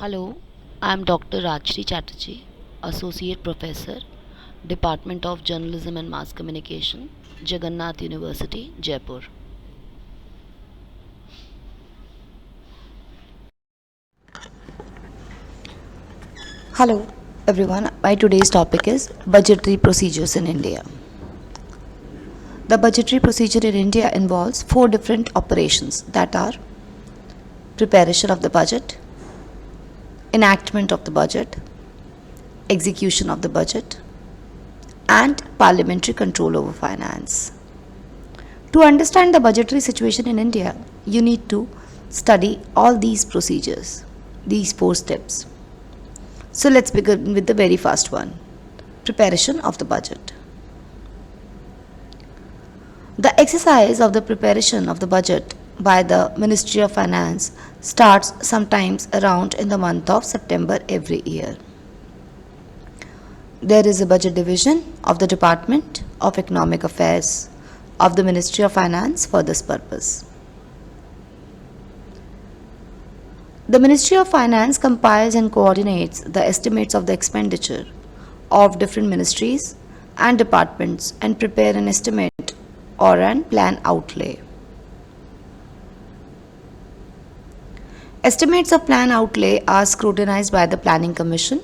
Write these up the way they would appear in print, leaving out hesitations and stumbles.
Hello, I am Dr. Rajshree Chatterjee, Associate Professor, Department of Journalism and Mass Communication, Jagannath University, Jaipur. Hello everyone, my today's topic is budgetary procedures in India. The budgetary procedure in India involves four different operations that are preparation of the budget, enactment of the budget, execution of the budget, and parliamentary control over finance. To understand the budgetary situation in India, you need to study all these procedures, these four steps. So let's begin with the very first one, preparation of the budget. The exercise of the preparation of the budget by the Ministry of Finance starts sometimes around in the month of September every year. There is a budget division of the Department of Economic Affairs of the Ministry of Finance for this purpose. The Ministry of Finance compiles and coordinates the estimates of the expenditure of different ministries and departments and prepare an estimate or an plan outlay. Estimates of plan outlay are scrutinized by the Planning Commission,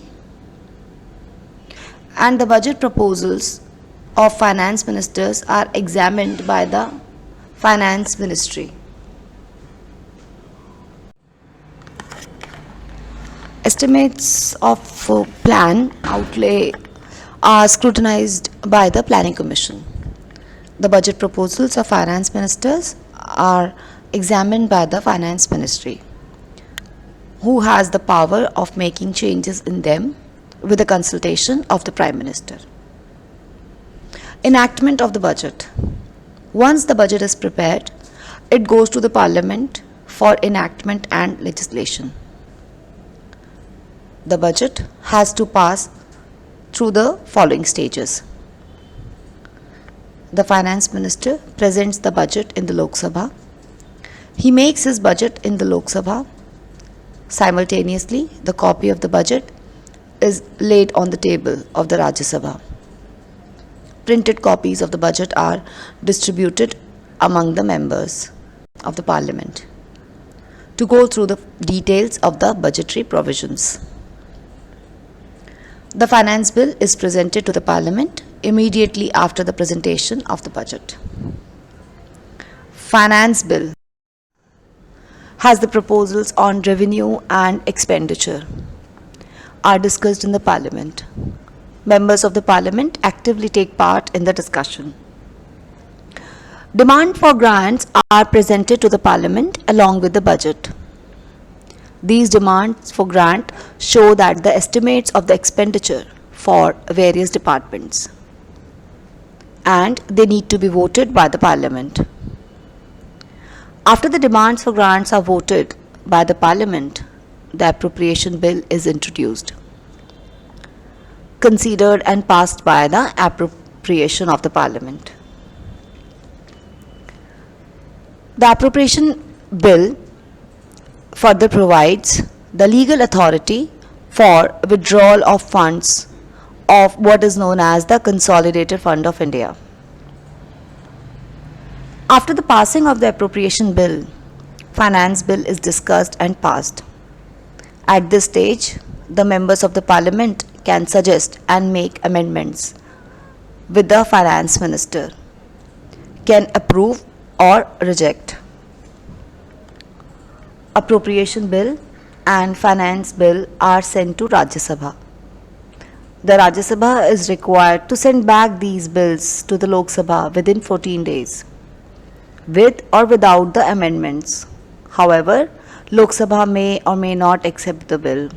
and the budget proposals of finance ministers are examined by the Finance Ministry. Estimates of plan outlay are scrutinized by the Planning Commission. The budget proposals of finance ministers are examined by the Finance Ministry, who has the power of making changes in them with the consultation of the Prime Minister. Enactment of the budget. Once the budget is prepared, it goes to the Parliament for enactment and legislation. The budget has to pass through the following stages. The Finance Minister presents the budget in the Lok Sabha. He makes his budget in the Lok Sabha. Simultaneously, the copy of the budget is laid on the table of the Rajya Sabha. Printed copies of the budget are distributed among the members of the Parliament to go through the details of the budgetary provisions. The finance bill is presented to the Parliament immediately after the presentation of the budget. Finance bill has the proposals on revenue and expenditure are discussed in the Parliament. Members of the Parliament actively take part in the discussion. Demand for grants are presented to the Parliament along with the budget. These demands for grant show that the estimates of the expenditure for various departments, and they need to be voted by the Parliament. After the demands for grants are voted by the Parliament, the appropriation bill is introduced, considered and passed by the appropriation of the Parliament. The appropriation bill further provides the legal authority for withdrawal of funds of what is known as the Consolidated Fund of India. After the passing of the appropriation bill, finance bill is discussed and passed. At this stage, the members of the Parliament can suggest and make amendments with the finance minister, can approve or reject. Appropriation bill and finance bill are sent to Rajya Sabha. The Rajya Sabha is required to send back these bills to the Lok Sabha within 14 days, with or without the amendments. However, Lok Sabha may or may not accept the bill.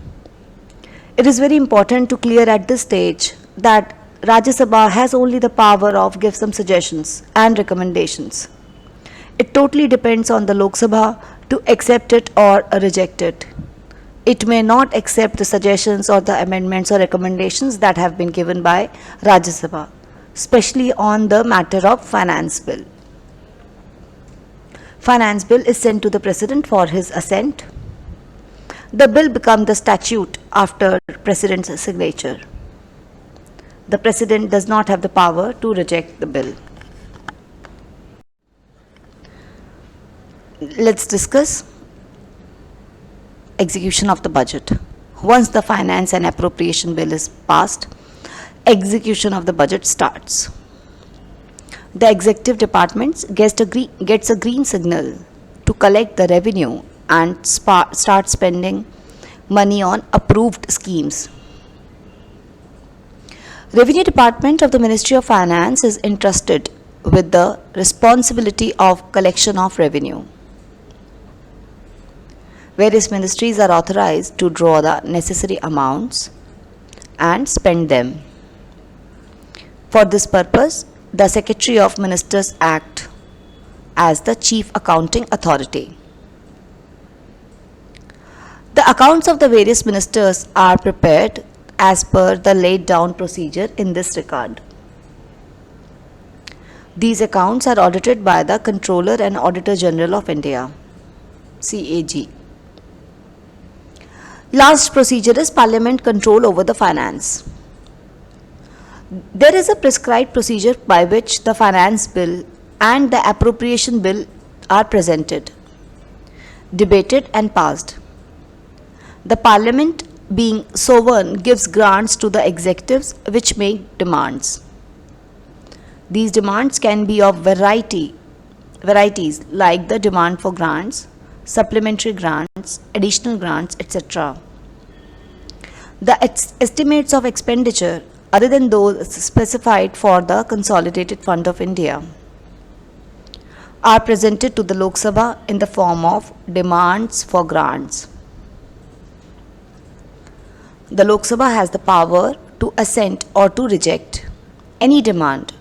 It is very important to clear at this stage that Rajya Sabha has only the power of give some suggestions and recommendations. It totally depends on the Lok Sabha to accept it or reject it. It may not accept the suggestions or the amendments or recommendations that have been given by Rajya Sabha, especially on the matter of finance bill. Finance bill is sent to the President for his assent. The bill becomes the statute after President's signature. The President does not have the power to reject the bill. Let's discuss execution of the budget. Once the Finance and Appropriation Bill is passed, execution of the budget starts. The executive departments gets a green signal to collect the revenue and start spending money on approved schemes. Revenue Department of the Ministry of Finance is entrusted with the responsibility of collection of revenue. Various ministries are authorized to draw the necessary amounts and spend them. For this purpose, the Secretary of Ministers acts as the Chief Accounting Authority. The accounts of the various ministers are prepared as per the laid down procedure in this regard. These accounts are audited by the Controller and Auditor General of India, CAG. Last procedure is Parliament control over the finance. There is a prescribed procedure by which the Finance Bill and the Appropriation Bill are presented, debated and passed. The Parliament, being sovereign, gives grants to the executives which make demands. These demands can be of varieties like the demand for grants, supplementary grants, additional grants, etc. The estimates of expenditure other than those specified for the Consolidated Fund of India are presented to the Lok Sabha in the form of demands for grants. The Lok Sabha has the power to assent or to reject any demand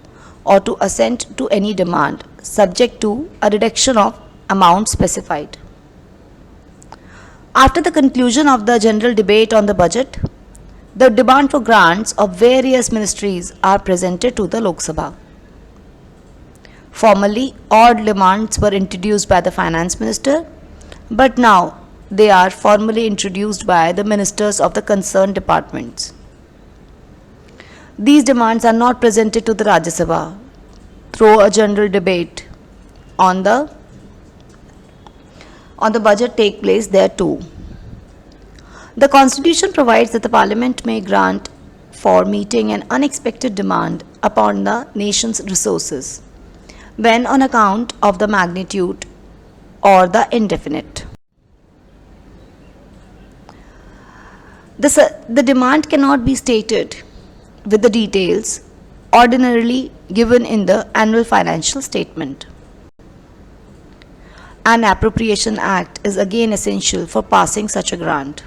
or to assent to any demand subject to a reduction of amount specified. After the conclusion of the general debate on the budget, the demand for grants of various ministries are presented to the Lok Sabha. Formerly, all demands were introduced by the Finance Minister, but now they are formally introduced by the ministers of the concerned departments. These demands are not presented to the Rajya Sabha through a general debate on the budget take place there too. The Constitution provides that the Parliament may grant for meeting an unexpected demand upon the nation's resources when on account of the magnitude or the indefinite. The demand cannot be stated with the details ordinarily given in the annual financial statement. An Appropriation Act is again essential for passing such a grant.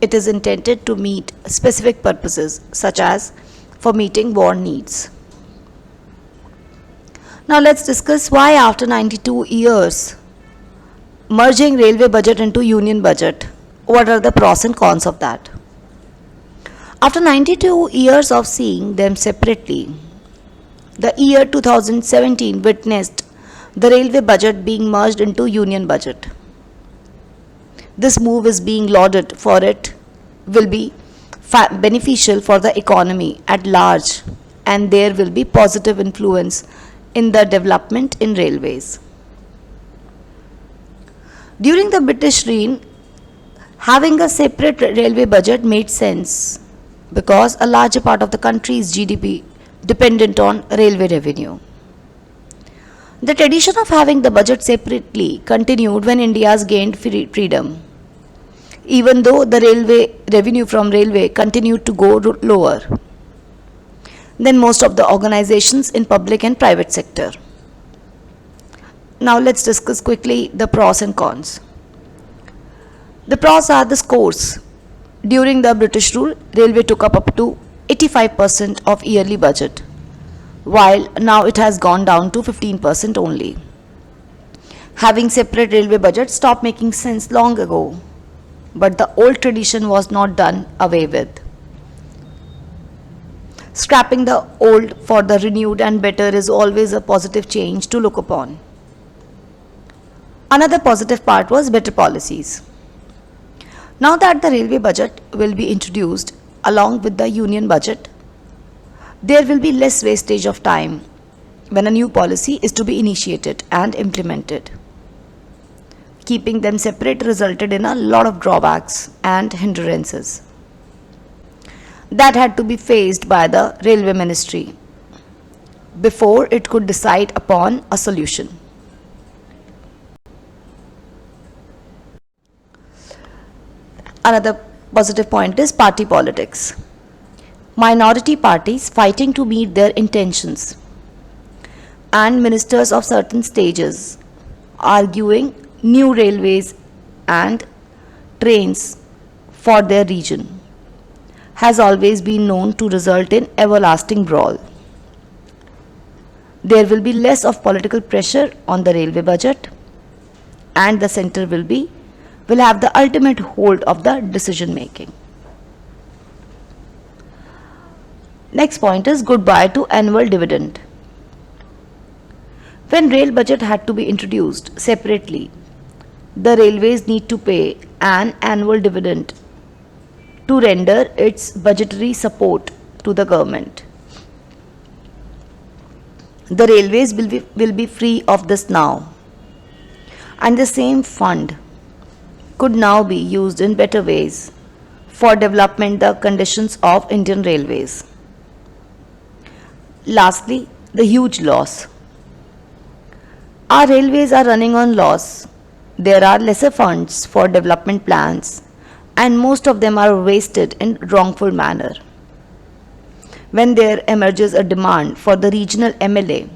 It is intended to meet specific purposes such as for meeting war needs. Now let's discuss why after 92 years merging railway budget into union budget, what are the pros and cons of that? After 92 years of seeing them separately, the year 2017 witnessed the railway budget being merged into union budget. This move is being lauded for it will be beneficial for the economy at large and there will be positive influence in the development in railways. During the British reign, having a separate railway budget made sense because a larger part of the country's GDP dependent on railway revenue. The tradition of having the budget separately continued when India's gained freedom, even though the railway revenue from railway continued to go lower than most of the organizations in public and private sector. Now let's discuss quickly the pros and cons. The pros are the scores. During the British rule, railway took up to 85% of yearly budget, while now it has gone down to 15% only. Having separate railway budget stopped making sense long ago, but the old tradition was not done away with. Scrapping the old for the renewed and better is always a positive change to look upon. Another positive part was better policies. Now that the railway budget will be introduced along with the union budget, there will be less wastage of time when a new policy is to be initiated and implemented. Keeping them separate resulted in a lot of drawbacks and hindrances that had to be faced by the Railway Ministry before it could decide upon a solution. Another positive point is party politics. Minority parties fighting to meet their intentions, and ministers of certain stages arguing new railways and trains for their region has always been known to result in everlasting brawl. There will be less of political pressure on the railway budget, and the center will have the ultimate hold of the decision making. Next point is goodbye to annual dividend. When rail budget had to be introduced separately, the railways need to pay an annual dividend to render its budgetary support to the government. The railways will be free of this now, and the same fund could now be used in better ways for development the conditions of Indian railways. Lastly, the huge loss. Our railways are running on loss. There are lesser funds for development plans, and most of them are wasted in wrongful manner. When there emerges a demand for the regional MLA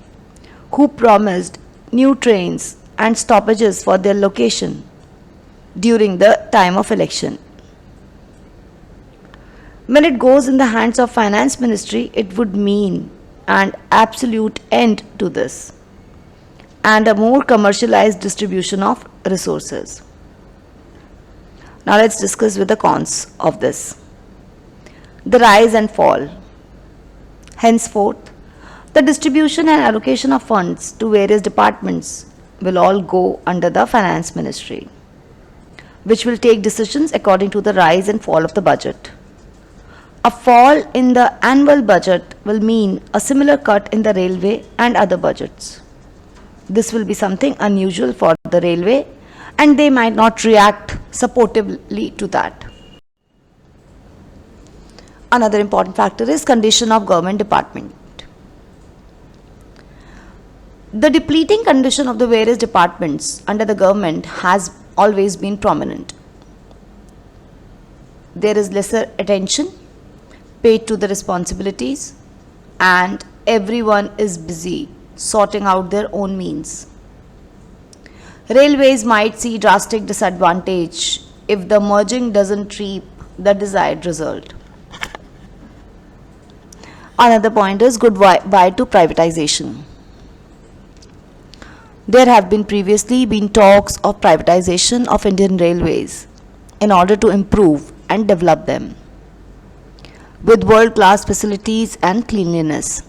who promised new trains and stoppages for their location during the time of election, when it goes in the hands of Finance Ministry, it would mean an absolute end to this and a more commercialized distribution of resources. Now let's discuss with the cons of this. The rise and fall. Henceforth, the distribution and allocation of funds to various departments will all go under the Finance Ministry, which will take decisions according to the rise and fall of the budget. A fall in the annual budget will mean a similar cut in the railway and other budgets. This will be something unusual for the railway, and they might not react supportively to that. Another important factor is condition of government department. The depleting condition of the various departments under the government has always been prominent. There is lesser attention paid to the responsibilities, and everyone is busy sorting out their own means. Railways might see drastic disadvantage if the merging doesn't reap the desired result. Another point is goodbye to privatization. There have previously been talks of privatization of Indian railways in order to improve and develop them with world-class facilities and cleanliness.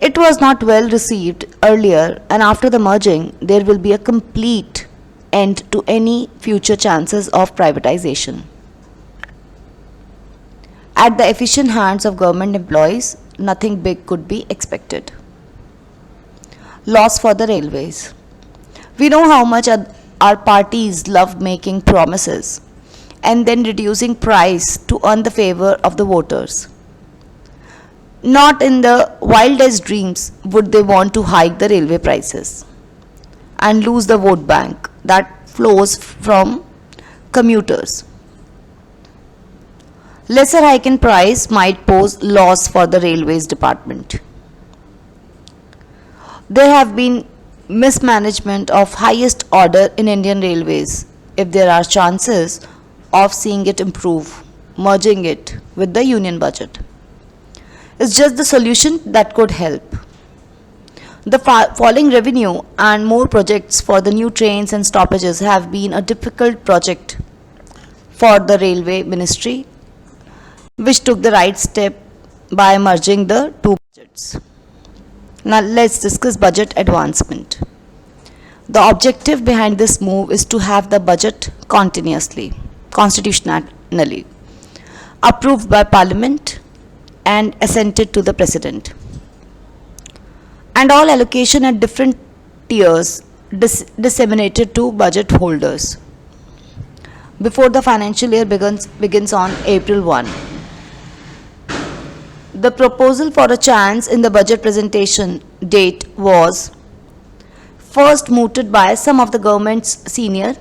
It was not well received earlier, and after the merging, there will be a complete end to any future chances of privatization. At the efficient hands of government employees, nothing big could be expected. Loss for the railways. We know how much our parties love making promises and then reducing price to earn the favor of the voters. Not in the wildest dreams would they want to hike the railway prices and lose the vote bank that flows from commuters. Lesser hike in price might pose loss for the railways department. There have been mismanagement of highest order in Indian railways. If there are chances of seeing it improve, merging it with the union budget is just the solution that could help. The falling revenue and more projects for the new trains and stoppages have been a difficult project for the railway ministry, which took the right step by merging the two budgets. Now let's discuss budget advancement. The objective behind this move is to have the budget constitutionally approved by Parliament and assented to the President, and all allocation at different tiers disseminated to budget holders before the financial year begins on April 1. The proposal for a chance in the budget presentation date was first mooted by some of the government's senior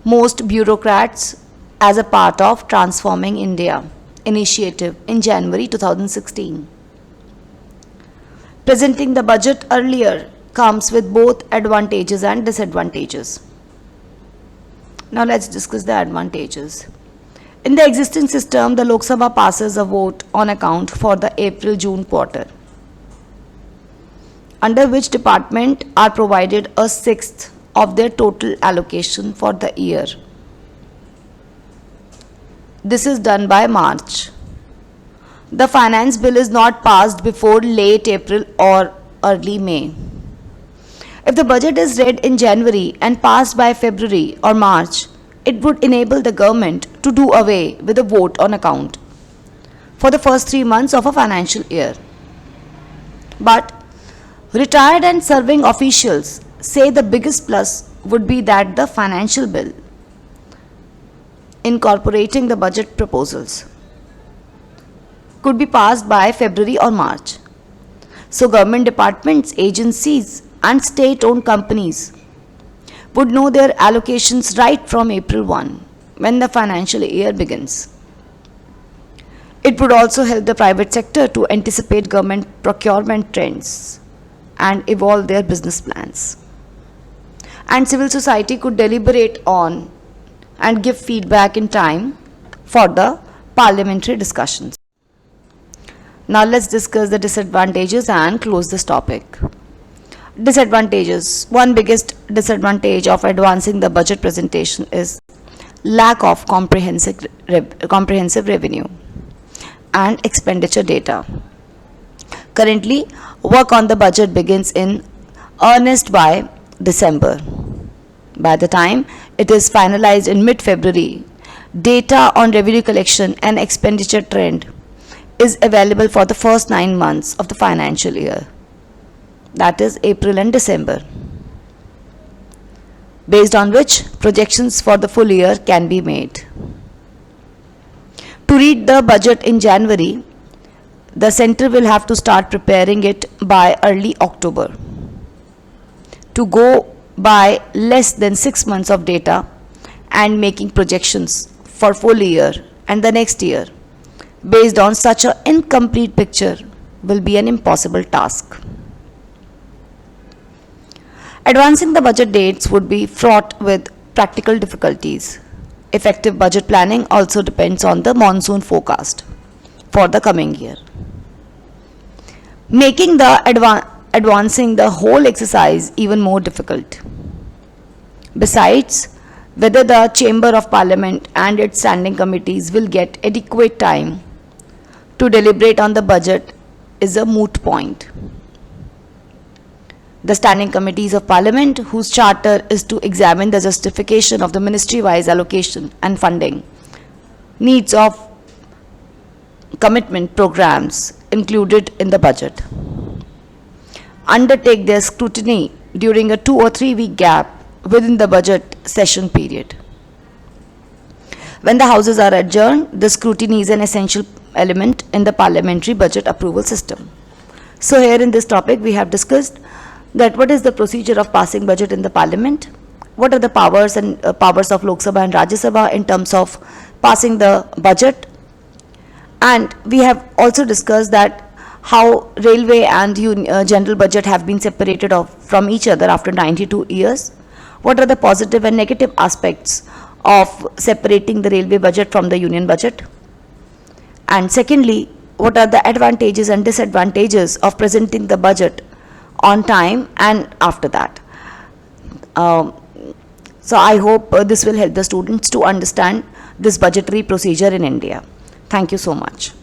most bureaucrats as a part of Transforming India initiative in January 2016. Presenting the budget earlier comes with both advantages and disadvantages. Now let's discuss the advantages. In the existing system, the Lok Sabha passes a vote on account for the April-June quarter, under which department are provided a sixth of their total allocation for the year. This is done by March. The finance bill is not passed before late April or early May. If the budget is read in January and passed by February or March, it would enable the government to do away with a vote on account for the first 3 months of a financial year. But retired and serving officials say the biggest plus would be that the financial bill incorporating the budget proposals could be passed by February or March. So government departments, agencies and state-owned companies would know their allocations right from April 1 when the financial year begins. It would also help the private sector to anticipate government procurement trends and evolve their business plans. And civil society could deliberate on and give feedback in time for the parliamentary discussions. Now let's discuss the disadvantages and close this topic. Disadvantages. One biggest disadvantage of advancing the budget presentation is lack of comprehensive revenue and expenditure data. Currently, work on the budget begins in earnest by December. By the time it is finalized in mid-February, data on revenue collection and expenditure trend is available for the first 9 months of the financial year, that is April and December, based on which projections for the full year can be made. To read the budget in January, the center will have to start preparing it by early October. To go by less than 6 months of data and making projections for full year and the next year based on such an incomplete picture will be an impossible task. Advancing the budget dates would be fraught with practical difficulties. Effective budget planning also depends on the monsoon forecast for the coming year, making the advancing the whole exercise even more difficult. Besides, whether the Chamber of Parliament and its standing committees will get adequate time to deliberate on the budget is a moot point. The standing committees of Parliament, whose charter is to examine the justification of the ministry-wise allocation and funding, needs of commitment programs included in the budget, undertake their scrutiny during a 2 or 3 week gap within the budget session period. When the houses are adjourned, the scrutiny is an essential element in the parliamentary budget approval system. So here in this topic we have discussed that what is the procedure of passing budget in the parliament, what are the powers of Lok Sabha and Rajya Sabha in terms of passing the budget, and we have also discussed that how railway and general budget have been separated from each other after 92 years. What are the positive and negative aspects of separating the railway budget from the union budget? And secondly, what are the advantages and disadvantages of presenting the budget on time and after that? So I hope this will help the students to understand this budgetary procedure in India. Thank you so much.